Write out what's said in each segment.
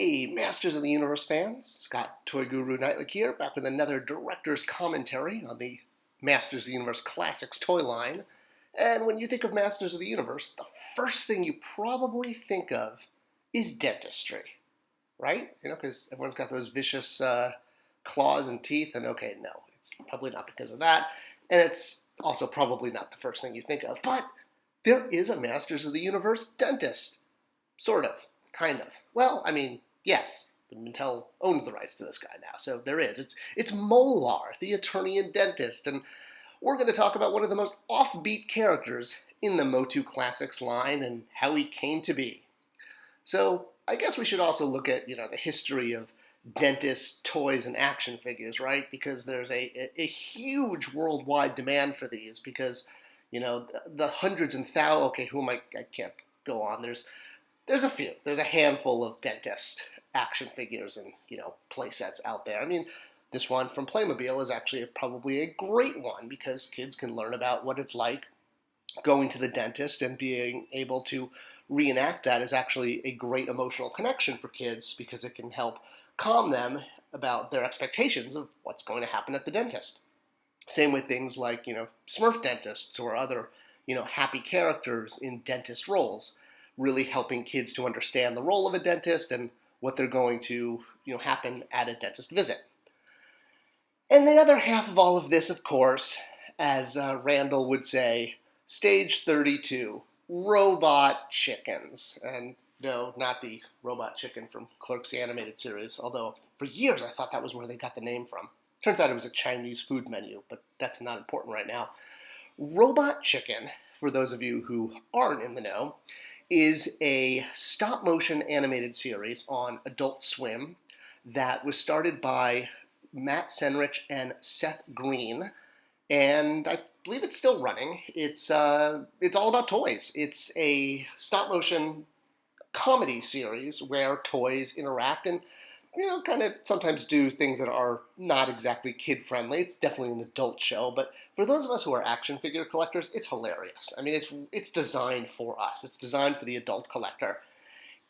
Hey, Masters of the Universe fans, Scott ToyGuru Neitlich here, back with another director's commentary on the Masters of the Universe Classics toy line. And when you think of Masters of the Universe, the first thing you probably think of is dentistry, right? Because everyone's got those vicious claws and teeth, and okay, no, it's probably not because of that, and it's also probably not the first thing you think of, but there is a Masters of the Universe dentist, sort of. Kind of. Well, yes, Mattel owns the rights to this guy now, so there is. It's MoLarr the Eternian Dentist, and we're going to talk about one of the most offbeat characters in the MOTUC Classics line and how he came to be. So I guess we should also look at, the history of dentist toys and action figures, right? Because there's a huge worldwide demand for these because, the hundreds and thousands, okay, I can't go on. There's a few. There's a handful of dentist action figures and, play sets out there. This one from Playmobil is actually probably a great one because kids can learn about what it's like going to the dentist, and being able to reenact that is actually a great emotional connection for kids because it can help calm them about their expectations of what's going to happen at the dentist. Same with things like, Smurf dentists or other, happy characters in dentist roles, really helping kids to understand the role of a dentist and what they're going to, happen at a dentist visit. And the other half of all of this, of course, as Randall would say, stage 32, robot chickens. And no, not the robot chicken from Clerks the Animated Series, although for years I thought that was where they got the name from. Turns out it was a Chinese food menu, but that's not important right now. Robot Chicken, for those of you who aren't in the know, is a stop-motion animated series on Adult Swim that was started by Matt Senrich and Seth Green, and I believe it's still running. It's all about toys. It's a stop-motion comedy series where toys interact and, kind of sometimes do things that are not exactly kid-friendly. It's definitely an adult show, but for those of us who are action figure collectors, it's hilarious. It's designed for us. It's designed for the adult collector.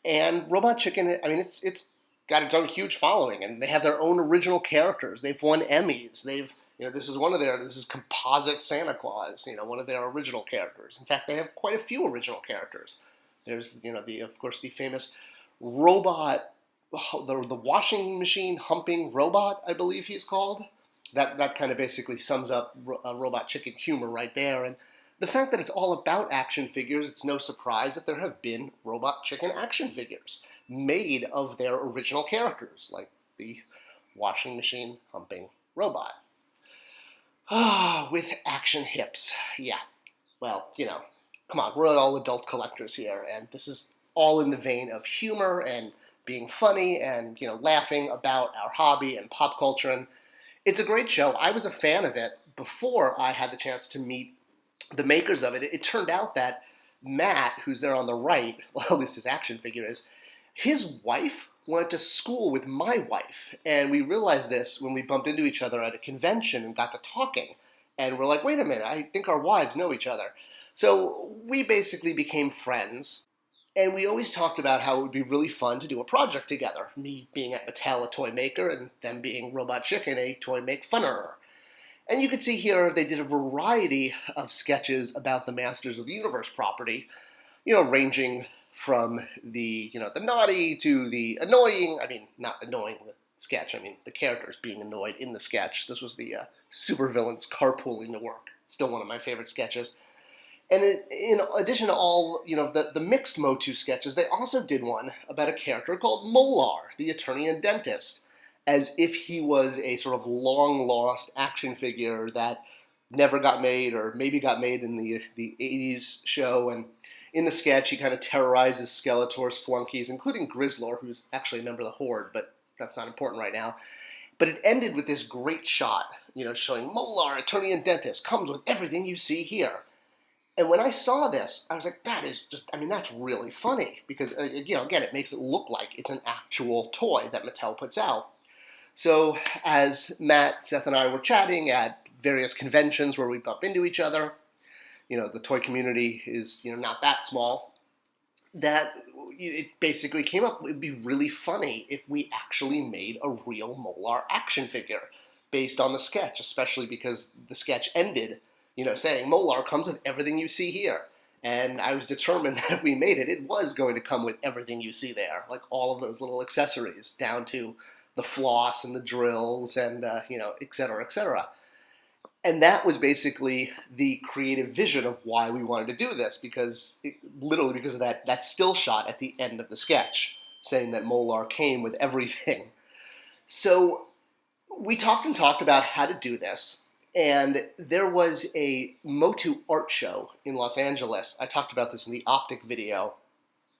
And Robot Chicken, it's got its own huge following, and they have their own original characters. They've won Emmys. This is Composite Santa Claus, one of their original characters. In fact, they have quite a few original characters. There's, of course, the famous robot, the washing machine humping robot, I believe he's called. That kind of basically sums up Robot Chicken humor right there. And the fact that it's all about action figures, it's no surprise that there have been Robot Chicken action figures made of their original characters, like the washing machine humping robot. With action hips. Yeah. Well, come on, we're all adult collectors here, and this is all in the vein of humor and being funny and, laughing about our hobby and pop culture. And it's a great show. I was a fan of it before I had the chance to meet the makers of it. It turned out that Matt, who's there on the right, well, at least his action figure is, his wife went to school with my wife. And we realized this when we bumped into each other at a convention and got to talking. And we're like, wait a minute, I think our wives know each other. So we basically became friends. And we always talked about how it would be really fun to do a project together. Me being at Mattel, a toy maker, and them being Robot Chicken, a toy make funner. And you can see here they did a variety of sketches about the Masters of the Universe property, ranging from the, the naughty to the annoying. Not annoying the sketch. The characters being annoyed in the sketch. This was the supervillains carpooling to work. Still one of my favorite sketches. And in addition to all, the mixed MOTU sketches, they also did one about a character called MoLarr the Eternian Dentist, as if he was a sort of long-lost action figure that never got made, or maybe got made in the 80s show. And in the sketch, he kind of terrorizes Skeletor's flunkies, including Grizzlor, who's actually a member of the Horde, but that's not important right now. But it ended with this great shot, showing MoLarr Eternian Dentist comes with everything you see here. And when I saw this, I was like, that's really funny. Because, again, it makes it look like it's an actual toy that Mattel puts out. So as Matt, Seth, and I were chatting at various conventions where we bump into each other, the toy community is, not that small. that it basically came up, it'd be really funny if we actually made a real Molar action figure based on the sketch, especially because the sketch ended, saying Molar comes with everything you see here. And I was determined that if we made it, it was going to come with everything you see there, like all of those little accessories, down to the floss and the drills and, et cetera, et cetera. And that was basically the creative vision of why we wanted to do this, literally because of that still shot at the end of the sketch, saying that Molar came with everything. So we talked about how to do this, and there was a MOTUC art show in Los Angeles. I talked about this in the Optic video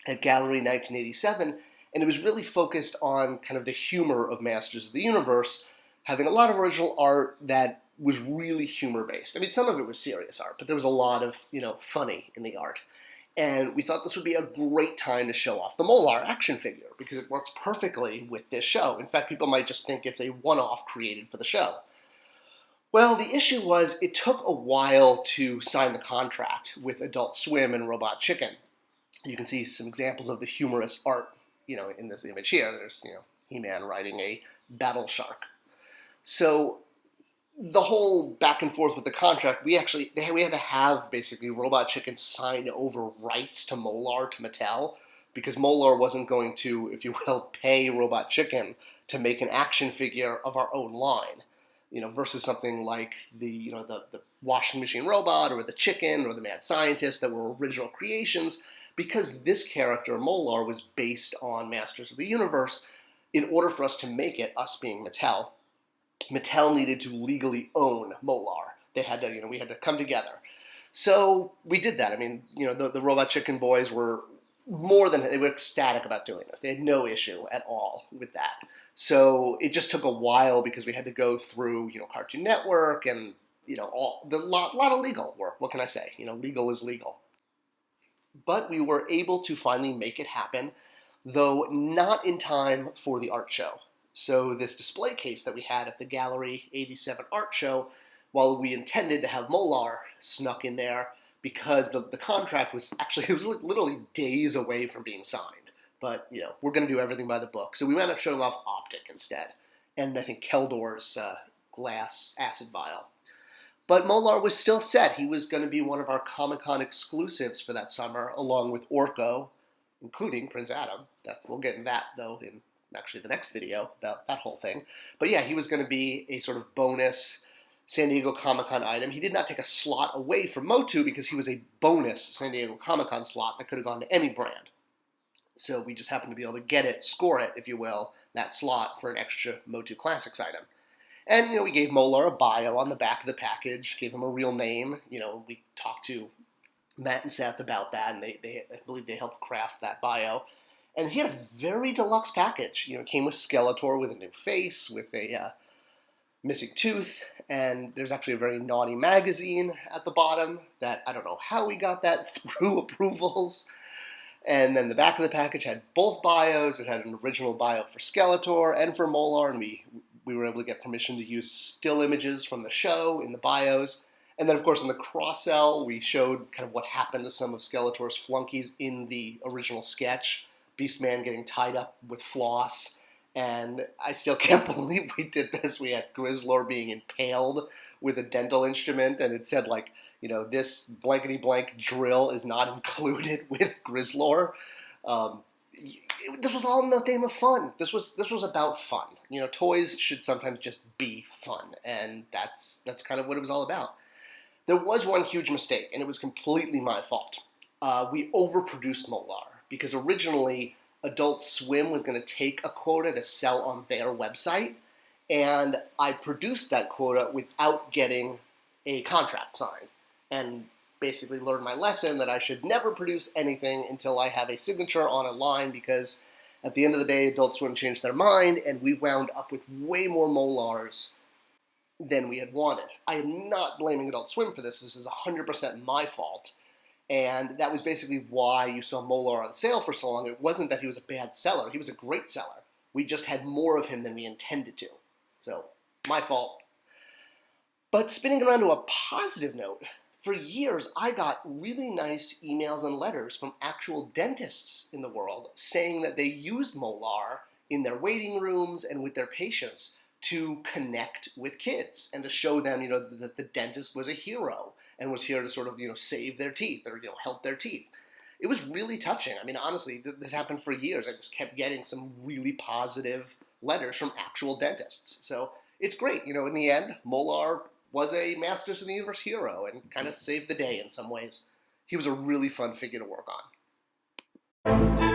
at Gallery 1987, and it was really focused on kind of the humor of Masters of the Universe, having a lot of original art that was really humor-based. I mean, some of it was serious art, but there was a lot of, funny in the art. And we thought this would be a great time to show off the Molar action figure, because it works perfectly with this show. In fact, people might just think it's a one-off created for the show. Well, the issue was it took a while to sign the contract with Adult Swim and Robot Chicken. You can see some examples of the humorous art, in this image here. There's, He-Man riding a battle shark. So the whole back and forth with the contract, we had to have basically Robot Chicken sign over rights to Molar to Mattel, because Molar wasn't going to, if you will, pay Robot Chicken to make an action figure of our own line, versus something like the washing machine robot or the chicken or the mad scientist that were original creations. Because this character, Molar, was based on Masters of the Universe, in order for us to make it, us being Mattel needed to legally own Molar. They had to, we had to come together. So we did that. I mean, the Robot Chicken boys were they were ecstatic about doing this. They had no issue at all with that. So it just took a while because we had to go through, Cartoon Network and, lot of legal work. What can I say? Legal is legal. But we were able to finally make it happen, though not in time for the art show. So this display case that we had at the Gallery 87 art show, while we intended to have Molar snuck in there, because the contract was actually, it was literally days away from being signed. But, we're going to do everything by the book. So we wound up showing off Optic instead, and I think Keldor's glass acid vial. But Molar was still set. He was going to be one of our Comic-Con exclusives for that summer, along with Orko, including Prince Adam. We'll get into that, though, in actually the next video about that whole thing. But yeah, he was going to be a sort of bonus San Diego Comic-Con item. He did not take a slot away from MOTUC because he was a bonus San Diego Comic-Con slot that could have gone to any brand. So we just happened to be able to get it, score it, if you will, that slot for an extra MOTUC Classics item. And, we gave Molar a bio on the back of the package, gave him a real name. We talked to Matt and Seth about that, and I believe they helped craft that bio. And he had a very deluxe package. It came with Skeletor with a new face, with a missing tooth, and there's actually a very naughty magazine at the bottom that I don't know how we got that through approvals. And then the back of the package had both bios. It had an original bio for Skeletor and for Molar, and we were able to get permission to use still images from the show in the bios. And then, of course, in the cross-sell, we showed kind of what happened to some of Skeletor's flunkies in the original sketch. Beastman getting tied up with floss, and I still can't believe we did this. We had Grizzlor being impaled with a dental instrument, and it said, this blankety-blank drill is not included with Grizzlor. This was all in the name of fun. This was about fun. Toys should sometimes just be fun, and that's kind of what it was all about. There was one huge mistake, and it was completely my fault. We overproduced Molar, because originally Adult Swim was going to take a quota to sell on their website, and I produced that quota without getting a contract signed, and basically learned my lesson that I should never produce anything until I have a signature on a line, because at the end of the day, Adult Swim changed their mind, and we wound up with way more Molars than we had wanted. I am not blaming Adult Swim for this. This is 100% my fault. And that was basically why you saw Molar on sale for so long. It wasn't that he was a bad seller. He was a great seller. We just had more of him than we intended to. So, my fault. But spinning around to a positive note, for years, I got really nice emails and letters from actual dentists in the world saying that they used Molar in their waiting rooms and with their patients to connect with kids and to show them, that the dentist was a hero and was here to sort of, save their teeth or, help their teeth. It was really touching. I mean, honestly, this happened for years. I just kept getting some really positive letters from actual dentists. So it's great. In the end, Molar was a Masters of the Universe hero and kind of saved the day in some ways. He was a really fun figure to work on.